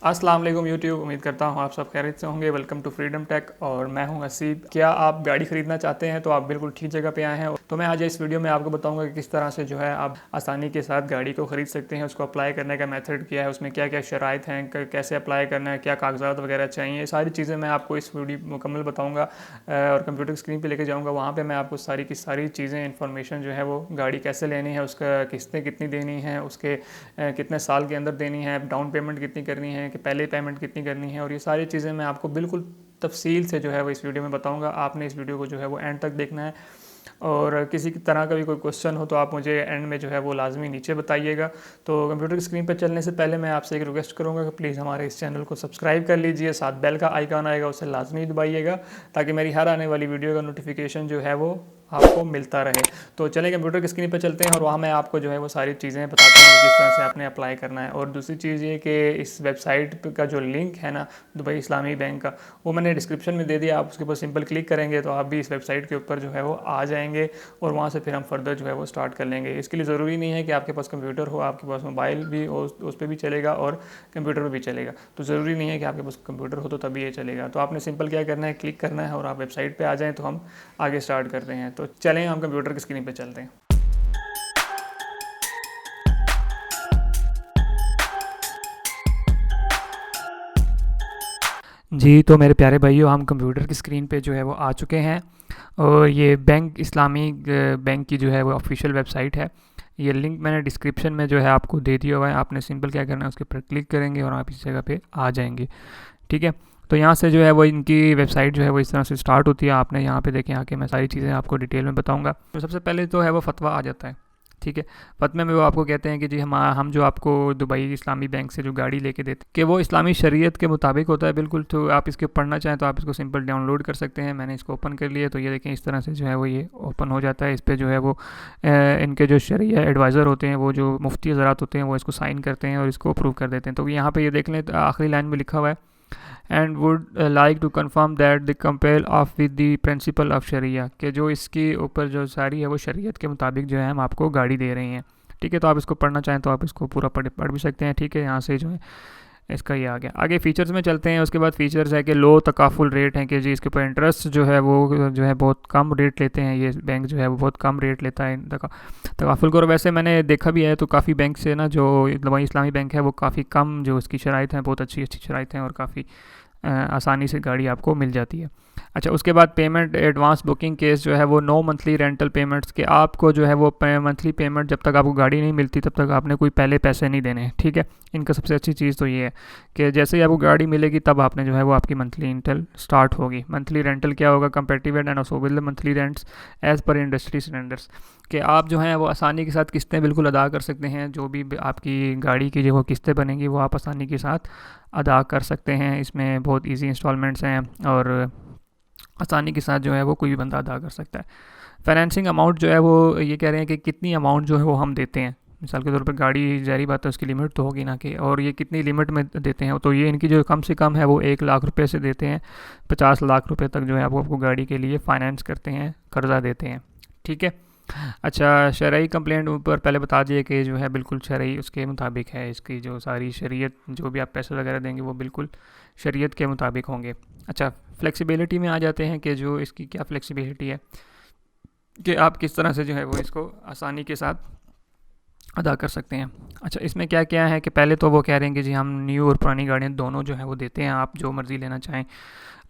अस्सलाम वालेकुम यूट्यूब। उम्मीद करता हूँ आप सब खैरियत से होंगे। वेलकम टू फ्रीडम टेक और मैं हूँ हसीब। क्या आप गाड़ी खरीदना चाहते हैं तो आप बिल्कुल ठीक जगह पे आए हैं। तो मैं आज इस वीडियो में आपको बताऊंगा कि किस तरह से जो है आप आसानी के साथ गाड़ी को ख़रीद सकते हैं। उसको अप्लाई करने का मेथड क्या है, उसमें क्या क्या शराइत हैं, कैसे अप्लाई करना है, क्या कागजात वगैरह चाहिए, ये सारी चीज़ें मैं आपको इस वीडियो मुकम्मल बताऊँगा और कंप्यूटर स्क्रीन पर लेकर जाऊँगा। वहाँ पर मैं आपको सारी की सारी चीज़ें इन्फॉर्मेशन जो है वो गाड़ी कैसे लेनी है, उसका किस्तें कितनी देनी है, उसके कितने साल के अंदर देनी है, डाउन पेमेंट कितनी करनी है, कि पहले पेमेंट कितनी करनी है, और ये सारी चीज़ें मैं आपको बिल्कुल तफसील से जो है वो इस वीडियो में बताऊंगा। आपने इस वीडियो को जो है वो एंड तक देखना है और किसी तरह का भी कोई क्वेश्चन हो तो आप मुझे एंड में जो है वो लाजमी नीचे बताइएगा। तो कंप्यूटर की स्क्रीन पर चलने से पहले मैं आपसे एक रिक्वेस्ट करूंगा कि प्लीज़ हमारे इस चैनल को सब्सक्राइब कर लीजिए, साथ बेल का आइकन आएगा उसे लाजमी दबाइएगा ताकि मेरी हर आने वाली वीडियो का नोटिफिकेशन जो है वो आपको मिलता रहे। तो चलिए कंप्यूटर की स्क्रीन पर चलते हैं और वहाँ मैं आपको जो है वो सारी चीज़ें बताता हूँ किस तरह से आपने अप्लाई करना है। और दूसरी चीज़ ये कि इस वेबसाइट का जो लिंक है ना दुबई इस्लामी बैंक का, वो मैंने डिस्क्रिप्शन में दे दिया। आप उसके ऊपर सिंपल क्लिक करेंगे तो आप भी इस वेबसाइट के ऊपर जो है वो आ जाएंगे और वहाँ से फिर हम फर्दर जो है वो स्टार्ट कर लेंगे। इसके लिए ज़रूरी नहीं है कि आपके पास कंप्यूटर हो, आपके पास मोबाइल भी हो उस पर भी चलेगा और कंप्यूटर पर भी चलेगा। तो ज़रूरी नहीं है कि आपके पास कंप्यूटर हो तो तभी ये चलेगा। तो आपने सिंपल क्या करना है, क्लिक करना है और आप वेबसाइट पर आ जाएँ तो हम आगे स्टार्ट करते हैं। तो चलें हम कंप्यूटर की स्क्रीन पे चलते हैं। जी, तो मेरे प्यारे भाइयों, हम कंप्यूटर की स्क्रीन पे जो है वो आ चुके हैं और ये बैंक इस्लामी बैंक की जो है वो ऑफिशियल वेबसाइट है। ये लिंक मैंने डिस्क्रिप्शन में जो है आपको दे दिया हुआ है। आपने सिंपल क्या करना है, उसके ऊपर क्लिक करेंगे और आप इस जगह पे आ जाएंगे। ठीक है, तो यहाँ से जो है वो इनकी वेबसाइट जो है वो इस तरह से स्टार्ट होती है। आपने यहाँ पे देखें आके मैं सारी चीज़ें आपको डिटेल में बताऊँगा। तो सबसे पहले तो है वो फतवा आ जाता है। ठीक है, फतवे में वो आपको कहते हैं कि जी हम जो आपको दुबई इस्लामी बैंक से जो गाड़ी लेके देते हैं कि वो इस्लामी शरीयत के मुताबिक होता है बिल्कुल। तो आप इसके पढ़ना चाहें तो आप इसको सिंपल डाउनलोड कर सकते हैं। मैंने इसको ओपन कर लिया तो ये देखें इस तरह से जो है वो ये ओपन हो जाता है। इस पर जो है वो इनके जो शरिया एडवाइज़र होते हैं, वो जो मुफ्ती हज़रात होते हैं, वो इसको साइन करते हैं और इसको अप्रूव कर देते हैं। तो यहाँ पे ये देख लें, आखिरी लाइन में लिखा हुआ है and would like to confirm that the compel of with the principle of sharia, कि जो इसके ऊपर जो सारी है वो शरीयत के मुताबिक जो है हम आपको गाड़ी दे रहे हैं। ठीक है, तो आप इसको पढ़ना चाहें तो आप इसको पूरा पढ़ भी सकते हैं। ठीक है, यहाँ से जो है इसका ये आ गया। आगे फीचर्स में चलते हैं। उसके बाद फीचर्स है कि लो तकाफुल रेट है, कि जी इसके ऊपर इंटरेस्ट जो है वो जो है बहुत कम रेट लेते हैं। ये बैंक जो है वो बहुत कम रेट लेता है तकाफुल को। और वैसे मैंने देखा भी है तो काफ़ी बैंक से ना जो दुबई इस्लामी बैंक है वो काफ़ी कम जो उसकी शराइत हैं, बहुत अच्छी शराइत हैं और काफ़ी आसानी से गाड़ी आपको मिल जाती है। अच्छा, उसके बाद पेमेंट एडवांस बुकिंग केस जो है वो नो मंथली रेंटल पेमेंट्स के आपको जो है वो मंथली पेमेंट जब तक आपको गाड़ी नहीं मिलती तब तक आपने कोई पहले पैसे नहीं देने हैं। ठीक है, इनका सबसे अच्छी चीज़ तो ये है कि जैसे ही आपको गाड़ी मिलेगी तब आपने जो है वो आपकी मंथली रेंटल स्टार्ट होगी। मंथली रेंटल क्या होगा, competitive and also with monthly rents as per industry standards, कि आप जो हैं वो आसानी के साथ किस्तें बिल्कुल अदा कर सकते हैं। जो भी आपकी गाड़ी की जो किस्तें बनेंगी वो आप आसानी के साथ अदा कर सकते हैं। इसमें बहुत इजी इंस्टॉलमेंट्स हैं और आसानी के साथ जो है वो कोई भी बंदा अदा कर सकता है। फाइनेंसिंग अमाउंट जो है वो ये कह रहे हैं कि कितनी अमाउंट जो है वो हम देते हैं। मिसाल के तौर पर गाड़ी जारी बात है उसकी लिमिट तो होगी ना, कि और ये कितनी लिमिट में देते हैं। तो ये इनकी जो कम से कम है वो 1 लाख रुपए से देते हैं 50 लाख रुपए तक जो है वो आपको गाड़ी के लिए फ़ाइनेंस करते हैं, कर्जा देते हैं। ठीक है, अच्छा, शरई कंप्लेंट ऊपर पहले बता दिए कि जो है बिल्कुल शरई उसके मुताबिक है। इसकी जो सारी शरीयत जो भी आप पैसे वगैरह देंगे वो बिल्कुल शरीयत के मुताबिक होंगे। अच्छा, फ्लेक्सिबिलिटी में आ जाते हैं कि जो इसकी क्या फ्लेक्सिबिलिटी है, कि आप किस तरह से जो है वो इसको आसानी के साथ अदा कर सकते हैं। अच्छा, इसमें क्या क्या है कि पहले तो वो कह रहे हैं कि जी हम न्यू और पुरानी गाड़ियाँ दोनों जो है वो देते हैं, आप जो मर्ज़ी लेना चाहें।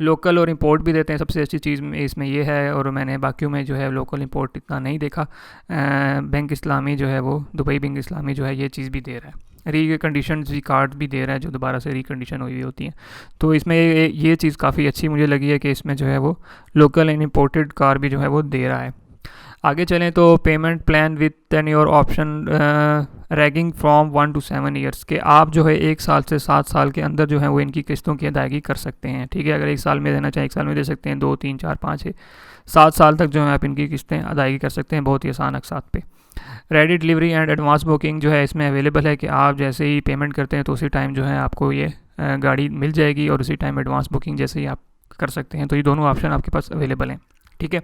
लोकल और इंपोर्ट भी देते हैं। सबसे अच्छी चीज़ इसमें ये है, और मैंने बाकियों में जो है लोकल इंपोर्ट इतना नहीं देखा। बैंक इस्लामी जो है वो दुबई बैंक इस्लामी जो है ये चीज़ भी दे रहा है। रिकंडीशन भी कार्ड भी दे रहा है जो दोबारा से रिकंडीशन हुई होती हैं। तो इसमें ये चीज़ काफ़ी अच्छी मुझे लगी है कि इसमें जो है वो लोकल एंड इम्पोर्टेड कार भी जो है वो दे रहा है। आगे चलें तो payment plan with 10 year option ragging from 1 to 7 years, के आप जो है 1 साल से 7 साल के अंदर जो है वो इनकी किस्तों की अदायगी कर सकते हैं। ठीक है, अगर 1 साल में देना चाहें 1 साल में दे सकते हैं, 2 3 4 5 6 7 साल तक जो है आप इनकी किस्तें अदायगी कर सकते हैं बहुत ही आसान अकसात पे। Ready delivery and advance booking जो है इसमें अवेलेबल है, कि आप जैसे ही पेमेंट करते हैं तो उसी टाइम जो है आपको ये गाड़ी मिल जाएगी, और उसी टाइम एडवांस बुकिंग जैसे ही आप कर सकते हैं। तो ये दोनों ऑप्शन आपके पास अवेलेबल हैं। ठीक है,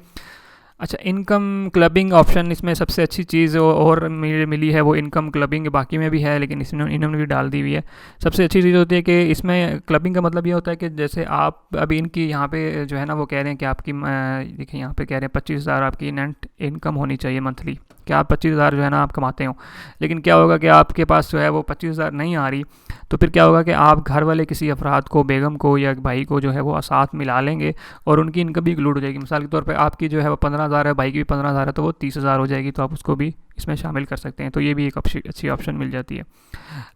अच्छा, इनकम क्लबिंग ऑप्शन इसमें सबसे अच्छी चीज़ और मिली है वो इनकम क्लबिंग, बाकी में भी है लेकिन इसमें इन्होंने भी डाल दी हुई है। सबसे अच्छी चीज़ होती है कि इसमें क्लबिंग का मतलब ये होता है कि जैसे आप अभी इनकी यहाँ पे जो है ना वो कह रहे हैं कि आपकी देखिए यहाँ पे कह रहे हैं 25,000 आपकी नेट इनकम होनी चाहिए मंथली, कि आप 25,000 जो है ना आप कमाते हो। लेकिन क्या होगा कि आपके पास जो है वो 25,000 नहीं आ रही, तो फिर क्या होगा कि आप घर वाले किसी अफराद को, बेगम को या भाई को जो है वो साथ मिला लेंगे और उनकी इनकम भी इंक्लूड हो जाएगी। मिसाल के तौर पे आपकी जो है वो 15,000 है, भाई की भी 15,000 है, तो वो 30,000 हो जाएगी, तो आप उसको भी इसमें शामिल कर सकते हैं। तो ये भी एक अच्छी ऑप्शन मिल जाती है।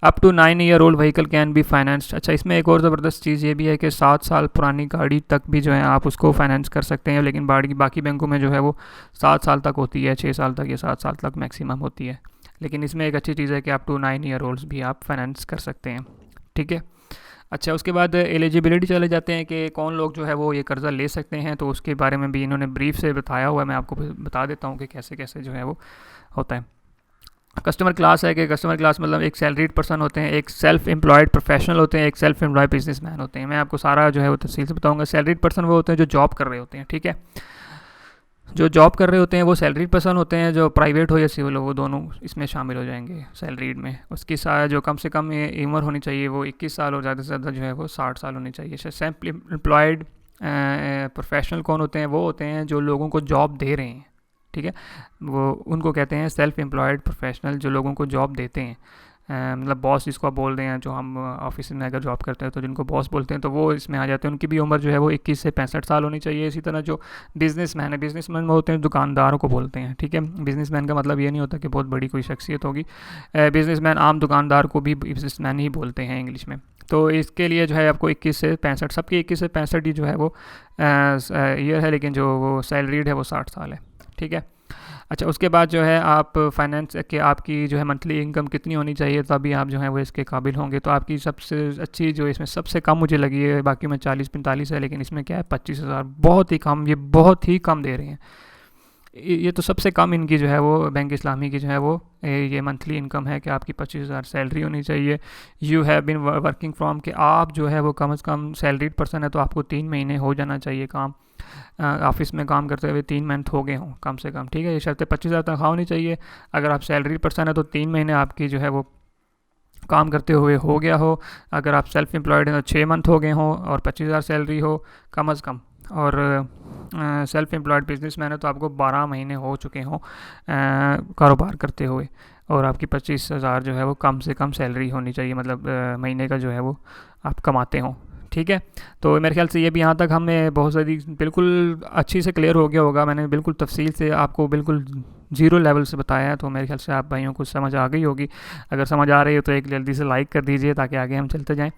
Up to 9 year old vehicle can be financed. अच्छा, इसमें एक और ज़बरदस्त चीज़ ये भी है कि 7 साल पुरानी गाड़ी तक भी जो है आप उसको फाइनेंस कर सकते हैं, लेकिन बाकी बैंकों में जो है वो 7 साल तक होती है, 6 साल तक या 7 साल तक मैक्सिमम होती है। लेकिन इसमें एक अच्छी चीज़ है कि अप टू 9 ईयर ओल्ड्स भी आप फाइनेंस कर सकते हैं। ठीक है। अच्छा, उसके बाद एलिजिबिलिटी चले जाते हैं कि कौन लोग जो है वो ये कर्ज़ा ले सकते हैं, तो उसके बारे में भी इन्होंने ब्रीफ से बताया हुआ है। मैं आपको बता देता हूँ कि कैसे कैसे जो है वो होता है। कस्टमर क्लास है कि कस्टमर क्लास मतलब एक सैलरीड पर्सन होते हैं, एक सेल्फ एम्प्लॉयड प्रोफेशनल होते हैं, एक सेल्फ एम्प्लॉयड बिजनेसमैन होते हैं। मैं आपको सारा जो है वो तफसील से बताऊंगा। सैलरीड पर्सन वो होते हैं जो जॉब कर रहे होते हैं, ठीक है। जो जॉब कर रहे होते हैं वो सैलरीड पर्सन होते हैं, जो प्राइवेट हो या सिविल हो वो दोनों इसमें शामिल हो जाएंगे सैलरीड में। उसकी जो कम से कम उम्र होनी चाहिए वो 21 साल और ज़्यादा से ज़्यादा जो है वो 60 साल होनी चाहिए। सेल्फ एम्प्लॉयड प्रोफेशनल कौन होते हैं? वो होते हैं जो लोगों को जॉब दे रहे हैं, ठीक है। वो उनको कहते हैं सेल्फ एम्प्लॉयड प्रोफेशनल, जो लोगों को जॉब देते हैं। मतलब बॉस जिसको आप बोल रहे हैं, जो हम ऑफिस में अगर जॉब करते हैं तो जिनको बॉस बोलते हैं, तो वो इसमें आ जाते हैं। उनकी भी उम्र जो है वो 21 से 65 साल होनी चाहिए। इसी तरह जो बिजनेसमैन है, बिजनेसमैन में होते हैं दुकानदारों को बोलते हैं, ठीक है। बिजनेसमैन का मतलब ये नहीं होता कि बहुत बड़ी कोई शख्सियत होगी। बिजनेसमैन आम दुकानदार को भी बिजनेसमैन ही बोलते हैं इंग्लिश में। तो इसके लिए जो है आपको 21 से 65, सबकी 21 से 65 ही जो है वो ईयर है, लेकिन जो वो सैलरीड है वो 60 साल है, ठीक है। अच्छा, उसके बाद जो है आप फाइनेंस के आपकी जो है मंथली इनकम कितनी होनी चाहिए तभी आप जो है वो इसके काबिल होंगे। तो आपकी सबसे अच्छी जो इसमें सबसे कम मुझे लगी है, बाकी में 40-45 है, लेकिन इसमें क्या है 25,000, बहुत ही कम, ये बहुत ही कम दे रहे हैं। ये तो सबसे कम इनकी जो है वो बैंक इस्लामी की जो है वो ये मंथली इनकम है कि आपकी 25,000 सैलरी होनी चाहिए। You have been working from, कि आप जो है वो कम से कम सैलरीड पर्सन है तो आपको 3 महीने हो जाना चाहिए काम, ऑफिस में काम करते हुए 3 मंथ हो गए हों कम से कम, ठीक है। ये शर्त 25,000 तनख्वाह होनी चाहिए। अगर आप सैलरी पर्सन है तो 3 महीने आपकी जो है वो काम करते हुए हो गया हो। अगर आप सेल्फ एम्प्लॉयड हैं तो 6 मंथ हो गए हों और 25,000 सैलरी हो कम अज़ कम। और सेल्फ एम्प्लॉयड बिजनेसमैन है तो आपको 12 महीने हो चुके हों कारोबार करते हुए, और आपकी 25,000 जो है वो कम से कम सैलरी होनी चाहिए, मतलब महीने का जो है वो आप कमाते हों, ठीक है। तो मेरे ख्याल से ये भी यहाँ तक हमें बहुत सारी बिल्कुल अच्छी से क्लियर हो गया होगा। मैंने बिल्कुल तफसील से आपको बिल्कुल ज़ीरो लेवल से बताया है, तो मेरे ख्याल से आप भाइयों को समझ आ गई होगी। अगर समझ आ रही हो तो एक जल्दी से लाइक कर दीजिए ताकि आगे हम चलते जाएँ।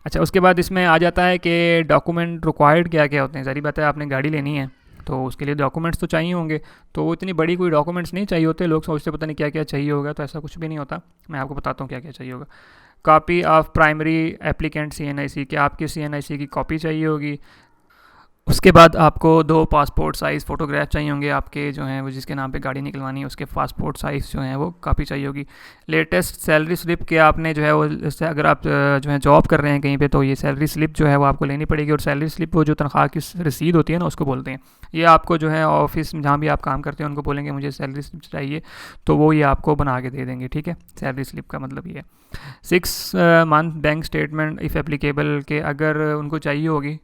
अच्छा, उसके बाद इसमें आ जाता है कि डॉक्यूमेंट रिक्वायर्ड क्या क्या होते हैं। ज़ाहिर बात है आपने गाड़ी लेनी है तो उसके लिए डॉक्यूमेंट्स तो चाहिए होंगे। तो वो इतनी बड़ी कोई डॉक्यूमेंट्स नहीं चाहिए होते, लोग सोचते पता नहीं क्या क्या चाहिए होगा, तो ऐसा कुछ भी नहीं होता। मैं आपको बताता हूँ क्या क्या चाहिए होगा। Copy of primary applicant CNIC, कि आपकी CNIC की कॉपी चाहिए होगी। उसके बाद आपको 2 पासपोर्ट साइज़ फ़ोटोग्राफ चाहिए होंगे आपके जो हैं वो, जिसके नाम पे गाड़ी निकलवानी है उसके पासपोर्ट साइज़ जो हैं वो काफ़ी चाहिए होगी। लेटेस्ट सैलरी स्लिप के आपने जो है वो, इससे अगर आप जो है जॉब कर रहे हैं कहीं पे तो ये सैलरी स्लिप जो है वो आपको लेनी पड़ेगी। और सैलरी स्लिप वो जो तनख्वाह की रसीद होती है ना उसको बोलते हैं। ये आपको जो है ऑफिस में जहाँ भी आप काम करते हैं उनको बोलेंगे मुझे सैलरी स्लिप चाहिए, तो वो ये आपको बना के दे देंगे, ठीक है। सैलरी स्लिप का मतलब ये है। 6 month bank statement if applicable, के अगर उनको चाहिए होगी,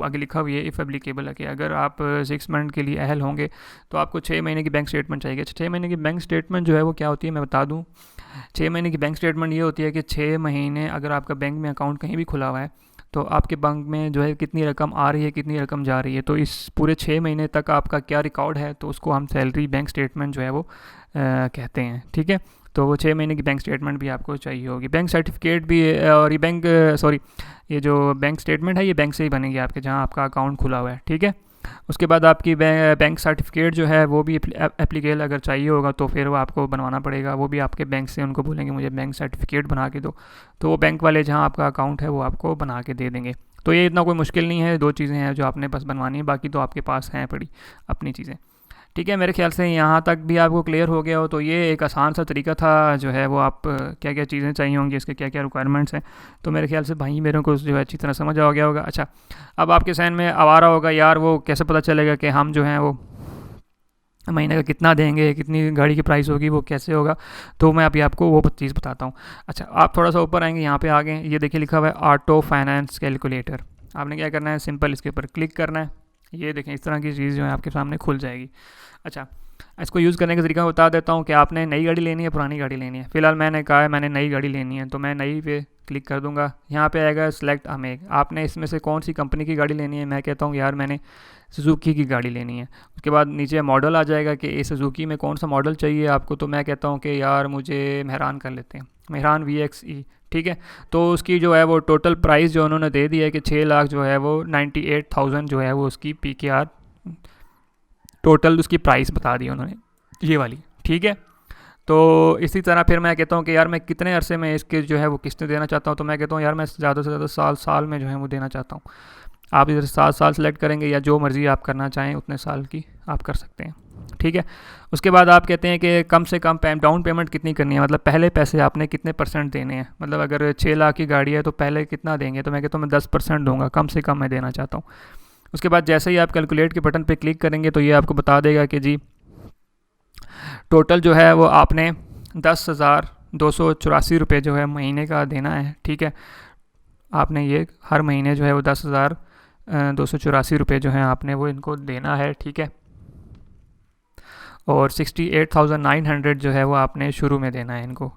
आगे लिखा हुआ है इफ़ एप्लीकेबल है कि अगर आप 6 मंथ के लिए अहल होंगे तो आपको 6 महीने की बैंक स्टेटमेंट चाहिए। 6 महीने की बैंक स्टेटमेंट जो है वो क्या होती है मैं बता दूं। 6 महीने की बैंक स्टेटमेंट ये होती है कि 6 महीने अगर आपका बैंक में अकाउंट कहीं भी खुला हुआ है तो आपके बैंक में जो है कितनी रकम आ रही है कितनी रकम जा रही है, तो इस पूरे 6 महीने तक आपका क्या रिकॉर्ड है, तो उसको हम सैलरी बैंक स्टेटमेंट जो है वो कहते हैं, ठीक है। तो वो 6 महीने की बैंक स्टेटमेंट भी आपको चाहिए होगी। बैंक सर्टिफिकेट भी और ये बैंक सॉरी ये जो बैंक स्टेटमेंट है ये बैंक से ही बनेगी आपके जहाँ आपका अकाउंट खुला हुआ है, ठीक है। उसके बाद आपकी बैंक सर्टिफिकेट जो है वो भी एप्लीकेबल अगर चाहिए होगा तो फिर वो आपको बनवाना पड़ेगा। वो भी आपके बैंक से उनको बोलेंगे मुझे बैंक सर्टिफिकेट बना के दो, तो वो बैंक वाले जहाँ आपका अकाउंट है वो आपको बना के दे देंगे। तो ये इतना कोई मुश्किल नहीं है, 2 चीज़ें हैं जो आपने बस बनवानी है, बाकी तो आपके पास हैं पड़ी अपनी चीज़ें, ठीक है। मेरे ख्याल से यहाँ तक भी आपको क्लियर हो गया हो। तो ये एक आसान सा तरीका था जो है वो, आप क्या क्या चीज़ें चाहिए होंगी, इसके क्या क्या रिक्वायरमेंट्स हैं, तो मेरे ख्याल से भाई मेरे को जो है अच्छी तरह समझ आ गया होगा। अच्छा, अब आपके सहन में आ रहा होगा यार वो कैसे पता चलेगा कि हम जो हैं वो महीने का कितना देंगे, कितनी गाड़ी की प्राइस होगी, वो कैसे होगा, तो मैं अभी आपको वो चीज़ बताता हूँ। अच्छा, आप थोड़ा सा ऊपर आएंगे, यहाँ पे आ गए, ये देखिए लिखा हुआ है ऑटो फाइनेंस कैलकुलेटर। आपने क्या करना है, सिंपल इसके ऊपर क्लिक करना है। ये देखें इस तरह की चीज़ जो है आपके सामने खुल जाएगी। अच्छा, इसको यूज़ करने का तरीका बता देता हूँ कि आपने नई गाड़ी लेनी है, पुरानी गाड़ी लेनी है। फिलहाल मैंने कहा है मैंने नई गाड़ी लेनी है, तो मैं नई पे क्लिक कर दूंगा। यहाँ पे आएगा सेलेक्ट अमेग, आपने इसमें से कौन सी कंपनी की गाड़ी लेनी है। मैं कहता हूँ यार मैंने सुजुकी की गाड़ी लेनी है। उसके बाद नीचे मॉडल आ जाएगा कि इस सुजुकी में कौन सा मॉडल चाहिए आपको, तो मैं कहता हूँ कि यार मुझे मेहरान कर लेते हैं, मेहरान VXE। ठीक है, तो उसकी जो है वो टोटल प्राइस जो उन्होंने दे दिया है कि 6 लाख जो है वो 98,000 जो है वो उसकी PKR टोटल उसकी प्राइस बता दी उन्होंने, ये वाली। ठीक है, तो इसी तरह फिर मैं कहता हूँ कि यार मैं कितने अरसे में इसके जो है वो किस्तें देना चाहता हूँ, तो मैं कहता हूँ यार मैं ज़्यादा से ज़्यादा साल में जो है वो देना चाहता हूँ। आप इधर 7 साल सेलेक्ट करेंगे या जो मर्ज़ी आप करना चाहें उतने साल की आप कर सकते हैं। ठीक है, उसके बाद आप कहते हैं कि कम से कम डाउन पेमेंट कितनी करनी है, मतलब पहले पैसे आपने कितने % देने हैं। मतलब अगर 6 लाख की गाड़ी है तो पहले कितना देंगे, तो मैं कहता हूँ मैं 10% दूंगा, कम से कम मैं देना चाहता हूँ। उसके बाद जैसे ही आप कैलकुलेट के बटन पे क्लिक करेंगे तो ये आपको बता देगा कि जी टोटल जो है वो आपने 10,284 रुपये जो है महीने का देना है। ठीक है, आपने ये हर महीने जो है वो 10,284 रुपये जो है आपने वो इनको देना है। ठीक है, और 68,900 जो है वो आपने शुरू में देना है इनको।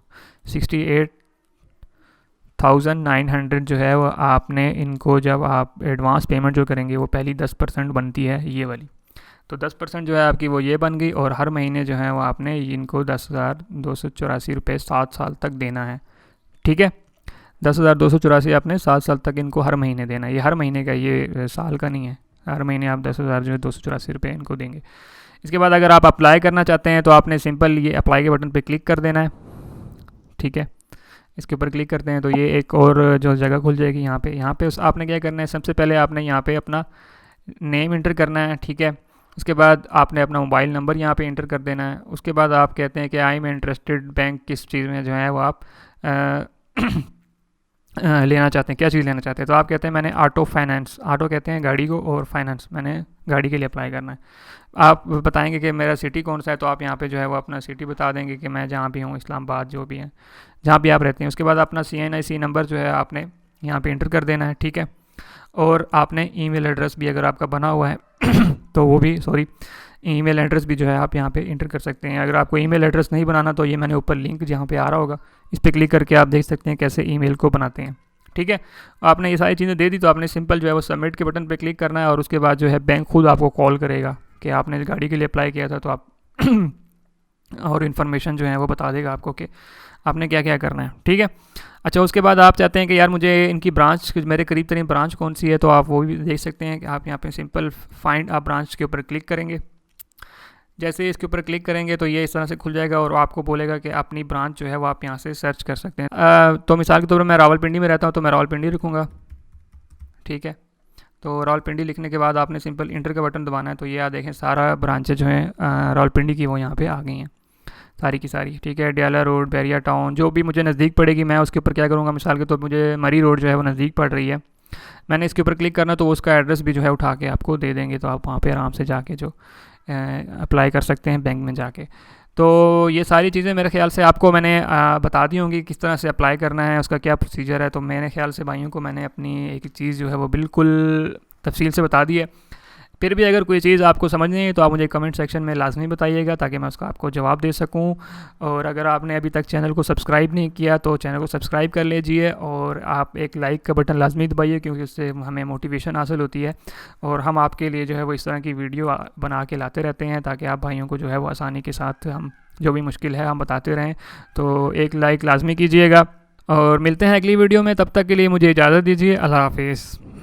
68,900 जो है वो आपने इनको, जब आप एडवांस पेमेंट जो करेंगे वो पहली 10% बनती है ये वाली, तो 10% जो है आपकी वो ये बन गई। और हर महीने जो है वो आपने इनको 10,284 रुपये 7 साल तक देना है। ठीक है, 10,284 आपने 7 साल तक इनको हर महीने देना है। ये हर महीने का, ये साल का नहीं है, हर महीने आप 10,000 जो है 284 रुपये इनको देंगे। इसके बाद अगर आप अप्लाई करना चाहते हैं तो आपने सिंपल ये अप्लाई के बटन पे क्लिक कर देना है। ठीक है, इसके ऊपर क्लिक करते हैं तो ये एक और जो जगह खुल जाएगी यहाँ पे आपने क्या करना है, सबसे पहले आपने यहाँ पे अपना नेम इंटर करना है। ठीक है, उसके बाद आपने अपना मोबाइल नंबर यहाँ पे इंटर कर देना है। उसके बाद आप कहते हैं कि आई एम इंटरेस्टेड बैंक, किस चीज़ में जो है वो आप लेना चाहते हैं, क्या चीज़ लेना चाहते हैं। तो आप कहते हैं मैंने ऑटो फाइनेंस, ऑटो कहते हैं गाड़ी को, और फाइनेंस मैंने गाड़ी के लिए अप्लाई करना है। आप बताएंगे कि मेरा सिटी कौन सा है, तो आप यहाँ पे जो है वो अपना सिटी बता देंगे कि मैं जहाँ भी हूँ, इस्लामाबाद जो भी है, जहाँ भी आप रहते हैं। उसके बाद अपना CNIC नंबर जो है आपने यहाँ पे इंटर कर देना है। ठीक है, और आपने ईमेल एड्रेस भी अगर आपका बना हुआ है तो वो भी, सॉरी, ईमेल एड्रेस भी जो है आप यहाँ पे इंटर कर सकते हैं। अगर आपको ईमेल एड्रेस नहीं बनाना तो ये मैंने ऊपर लिंक जहाँ पे आ रहा होगा, इस पर क्लिक करके आप देख सकते हैं कैसे ईमेल को बनाते हैं। ठीक है, आपने ये सारी चीज़ें दे दी तो आपने सिंपल जो है वो सबमिट के बटन पे क्लिक करना है। और उसके बाद जो है बैंक खुद आपको कॉल करेगा कि आपने गाड़ी के लिए अप्लाई किया था, तो आप और इन्फॉर्मेशन जो है वो बता देगा आपको कि आपने क्या क्या करना है। ठीक है, अच्छा, उसके बाद आप चाहते हैं कि यार मुझे इनकी ब्रांच, मेरे करीब तरीन ब्रांच कौन सी है, तो आप वो भी देख सकते हैं कि आप यहाँ पे सिंपल फाइंड आप ब्रांच के ऊपर क्लिक करेंगे। जैसे ही इसके ऊपर क्लिक करेंगे तो ये इस तरह से खुल जाएगा और आपको बोलेगा कि अपनी ब्रांच जो है वो आप यहाँ से सर्च कर सकते हैं। तो मिसाल के तौर पर मैं रावलपिंडी में रहता हूँ तो मैं रावलपिंडी लिखूँगा। ठीक है, तो रावलपिंडी लिखने के बाद आपने सिंपल इंटर का बटन दबाना है। तो ये आप देखें सारा ब्रांचेज जो हैं रावलपिंडी की वो यहाँ पे आ गई हैं सारी की सारी। ठीक है, डियाला रोड, बैरिया टाउन, जो भी मुझे नज़दीक पड़ेगी मैं उसके ऊपर क्या करूँगा, मिसाल के तौर पर मुझे मरी रोड जो है वो नज़दीक पड़ रही है, मैंने इसके ऊपर क्लिक करना तो उसका एड्रेस भी जो है उठा के आपको दे देंगे। तो आप वहाँ पे आराम से जाके जो अप्लाई कर सकते हैं बैंक में जाके। तो ये सारी चीज़ें मेरे ख्याल से आपको मैंने बता दी होंगी किस तरह से अप्लाई करना है, उसका क्या प्रोसीजर है। तो मेरे ख्याल से भाइयों को मैंने अपनी एक चीज़ जो है वो बिल्कुल तफसील से बता दी है। फिर भी अगर कोई चीज़ आपको समझ नहीं है तो आप मुझे कमेंट सेक्शन में लाजमी बताइएगा ताकि मैं उसका आपको जवाब दे सकूं। और अगर आपने अभी तक चैनल को सब्सक्राइब नहीं किया तो चैनल को सब्सक्राइब कर लीजिए और आप एक लाइक का बटन लाजमी दबाइए, क्योंकि उससे हमें मोटिवेशन हासिल होती है और हम आपके लिए जो है वो इस तरह की वीडियो बना के लाते रहते हैं ताकि आप भाइयों को जो है वो आसानी के साथ हम जो भी मुश्किल है हम बताते रहें। तो एक लाइक लाजमी कीजिएगा और मिलते हैं अगली वीडियो में। तब तक के लिए मुझे इजाज़त दीजिए। अल्लाह हाफिज़।